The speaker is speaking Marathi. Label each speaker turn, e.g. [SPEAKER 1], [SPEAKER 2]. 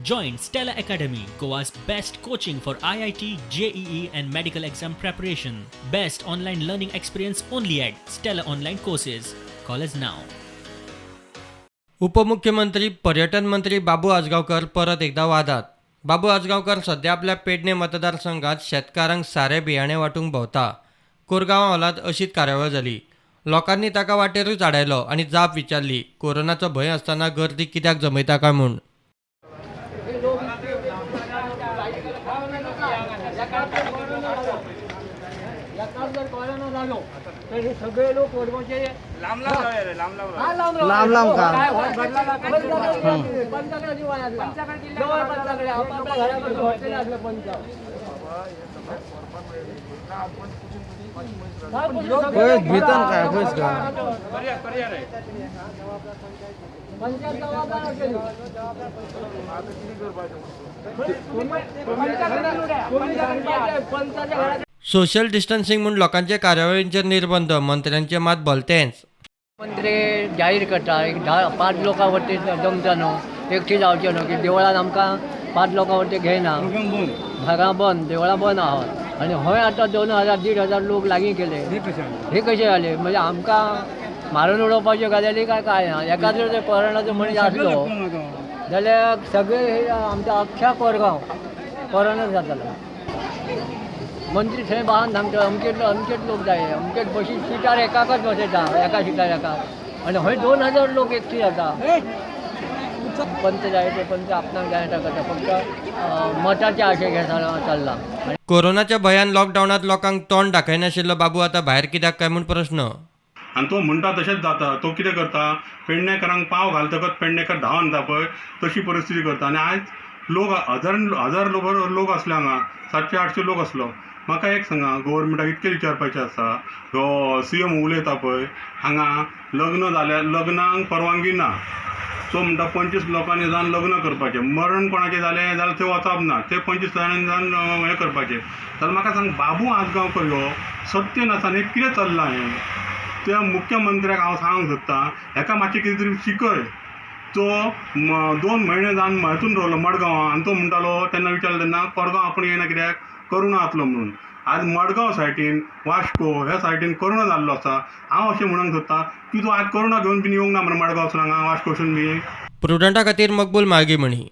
[SPEAKER 1] Join Stella Academy, Goa's best coaching for IIT, JEE and medical exam preparation. Best online learning experience only at Stella Online Courses. Call us now.
[SPEAKER 2] उपमुख्यमंत्री पर्यटन मंत्री बाबू आजगावकर परत एकदा वादात. बाबू आजगावकर सध्या आपल्या पेडणे मतदारसंघात शेतकारांक सारे बियाणे वाटूंक भोंवता. कोरगांव हॉलांत अशीच कार्यावळ जाली. लोकांनी ताका वाटेरूच आडायलो आनी जाप विचारली, कोरोनाचो भंय आसतना गर्दी कित्याक जमयता काय म्हूण.
[SPEAKER 3] सगळे लोक लांब लांब भीतन काय होईस का
[SPEAKER 2] सोशल डिस्टन्सिंग म्हूण लोकांचे कार्यावळींचेर निर्बंध, मंत्र्यांचे मात भलतेंच.
[SPEAKER 3] मंत्री जाहीर करता एक 5 लोकां वरती जमता न्हू, एकठी जावचें न्हू की देवळान आमकां 5 लोकां वरती घेयना, घरां बंद, देवळां बंद आहात आनी हय आतां 2000-1500 लोक लागीं केले. हे कशें जालें? म्हणजे आमकां मारून उडोवपाच्यो गजाली काय ना. एका जर कोरोनाचो मनीस आसलो जाल्यार सगळे आमच्या अख्ख्या कोरगांव कोरोना जातालो. मंत्री थंय बहान सांगता अमकेच लोक जाय, अमकेच बशी सिटार एकाकच बसयता, एका सिटार एकाक, आनी हय 2000 लोक एकठी जाता. पंच जाय ते पंच आपणाक जाय करता, फक्त मताचे आशे घेता चल्ला.
[SPEAKER 2] कोरोनाच्या भयान लॉकडावनात लोकांक तोंड दाखयनाशिल्लो बाबू आतां भायर कित्याक काय म्हूण प्रश्न.
[SPEAKER 4] आनी तो म्हणटा तशेंच जाता. तो कितें करता, पेडणेकरांक पाव घालतकच पेडणेकर धांवन येता पळय, तशी परिस्थिती करता. आनी आयज लोक हजार लोक आसले हांगा, 700-800 लोक आसलो. म्हाका एक सांगा, गव्हर्मेंटाक इतकें विचारपाचें आसा, हो CM उलयता पळय, हांगा लग्न जाल्यार लग्नाक परवानगी ना. तो म्हणटा 25 लोकांनी जावन लग्न करपाचें. मरण कोणाचें जालें जाल्यार थंय वचप ना, ते 25 जाणांनी जावन हें करपाचें. जाल्यार म्हाका सांग, बाबू आजगांवकर ह्यो सत्य नासान हें कितें चल्लां हें? त्या मुख्यमंत्र्याक हांव सांगूंक सोदतां, हेका मातशें कितें तरी शिकय. तो 2 म्हयने जावन हितून रावलो मडगांवां, आनी तो म्हणटालो, तेन्ना विचारलो तेन्ना कोरगांव आपूण येना कित्याक, कोरोना जातलो म्हणून. आज मडगांव सायटीन, वास्को ह्या सायटीन कोरोना जाल्लो आसा. हांव अशें म्हणूंक सोदतां की तूं आज कोरोना घेवन बीन येवंक ना मरे मडगांवसून हांगा वास्कोसून बी.
[SPEAKER 2] प्रुडंटा खातीर मकबूल माळगी म्हणी.